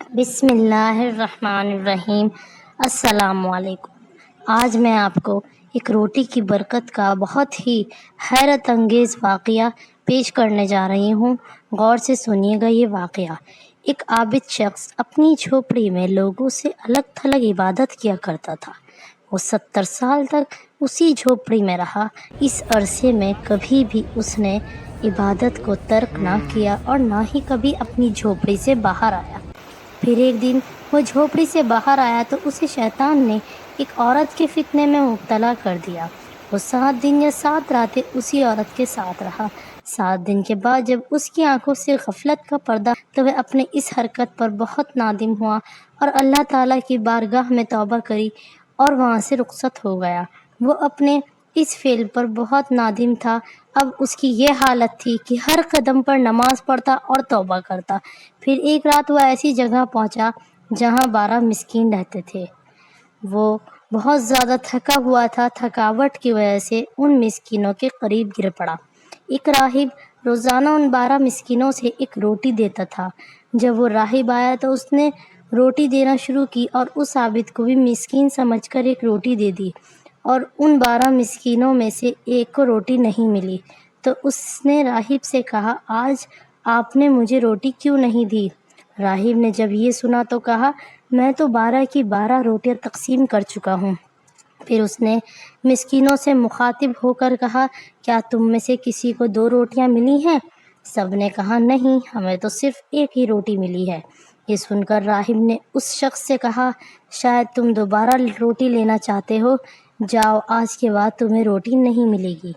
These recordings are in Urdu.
بسم اللہ الرحمن الرحیم۔ السلام علیکم۔ آج میں آپ کو ایک روٹی کی برکت کا بہت ہی حیرت انگیز واقعہ پیش کرنے جا رہی ہوں۔ غور سے سنیے گا یہ واقعہ۔ ایک عابد شخص اپنی جھوپڑی میں لوگوں سے الگ تھلگ عبادت کیا کرتا تھا۔ وہ 70 سال تک اسی جھوپڑی میں رہا۔ اس عرصے میں کبھی بھی اس نے عبادت کو ترک نہ کیا اور نہ ہی کبھی اپنی جھوپڑی سے باہر آیا۔ پھر ایک دن وہ جھوپڑی سے باہر آیا تو اسے شیطان نے ایک عورت کے فتنے میں مبتلا کر دیا۔ وہ 7 دن یا 7 راتیں اسی عورت کے ساتھ رہا۔ 7 دن کے بعد جب اس کی آنکھوں سے غفلت کا پردہ تو وہ اپنے اس حرکت پر بہت نادم ہوا اور اللہ تعالیٰ کی بارگاہ میں توبہ کری اور وہاں سے رخصت ہو گیا۔ وہ اپنے اس فعل پر بہت نادم تھا۔ اب اس کی یہ حالت تھی کہ ہر قدم پر نماز پڑھتا اور توبہ کرتا۔ پھر ایک رات وہ ایسی جگہ پہنچا جہاں 12 مسکین رہتے تھے۔ وہ بہت زیادہ تھکا ہوا تھا۔ تھکاوٹ کی وجہ سے ان مسکینوں کے قریب گر پڑا۔ ایک راہب روزانہ ان 12 مسکینوں سے ایک روٹی دیتا تھا۔ جب وہ راہب آیا تو اس نے روٹی دینا شروع کی اور اس عابد کو بھی مسکین سمجھ کر ایک روٹی دے دی، اور ان 12 مسکینوں میں سے ایک کو روٹی نہیں ملی۔ تو اس نے راہب سے کہا، آج آپ نے مجھے روٹی کیوں نہیں دی؟ راہب نے جب یہ سنا تو کہا، میں تو 12 کی 12 روٹیاں تقسیم کر چکا ہوں۔ پھر اس نے مسکینوں سے مخاطب ہو کر کہا، کیا تم میں سے کسی کو 2 روٹیاں ملی ہیں؟ سب نے کہا، نہیں، ہمیں تو صرف ایک ہی روٹی ملی ہے۔ یہ سن کر راہب نے اس شخص سے کہا، شاید تم دوبارہ روٹی لینا چاہتے ہو، جاؤ، آج کے بعد تمہیں روٹی نہیں ملے گی۔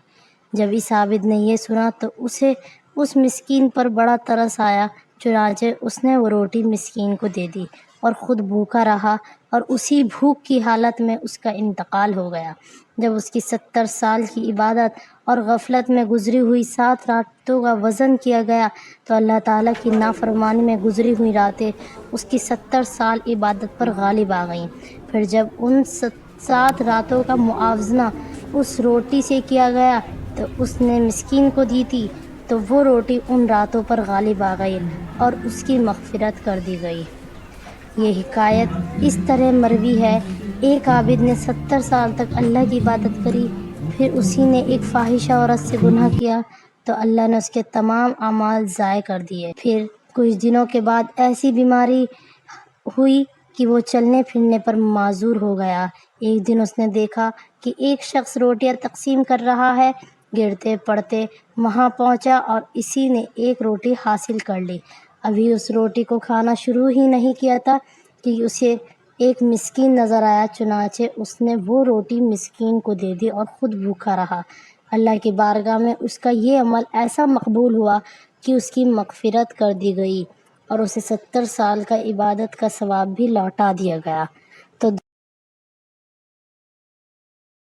جب اس عابد نے یہ سنا تو اسے اس مسکین پر بڑا ترس آیا، چنانچہ اس نے وہ روٹی مسکین کو دے دی اور خود بھوکا رہا، اور اسی بھوک کی حالت میں اس کا انتقال ہو گیا۔ جب اس کی 70 سال کی عبادت اور غفلت میں گزری ہوئی 7 راتوں کا وزن کیا گیا تو اللہ تعالیٰ کی نافرمانی میں گزری ہوئی راتیں اس کی 70 سال عبادت پر غالب آ گئیں۔ پھر جب ان 7 راتوں کا موازنہ اس روٹی سے کیا گیا تو اس نے مسکین کو دی تھی، تو وہ روٹی ان راتوں پر غالب آ گئی اور اس کی مغفرت کر دی گئی۔ یہ حکایت اس طرح مروی ہے، ایک عابد نے 70 سال تک اللہ کی عبادت کری، پھر اسی نے ایک فاحشہ عورت سے گناہ کیا تو اللہ نے اس کے تمام اعمال ضائع کر دیے۔ پھر کچھ دنوں کے بعد ایسی بیماری ہوئی کہ وہ چلنے پھرنے پر معذور ہو گیا۔ ایک دن اس نے دیکھا کہ ایک شخص روٹیاں تقسیم کر رہا ہے۔ گرتے پڑتے وہاں پہنچا اور اسی نے ایک روٹی حاصل کر لی۔ ابھی اس روٹی کو کھانا شروع ہی نہیں کیا تھا کہ اسے ایک مسکین نظر آیا، چنانچہ اس نے وہ روٹی مسکین کو دے دی اور خود بھوکا رہا۔ اللہ کی بارگاہ میں اس کا یہ عمل ایسا مقبول ہوا کہ اس کی مغفرت کر دی گئی اور اسے 70 سال کا عبادت کا ثواب بھی لوٹا دیا گیا۔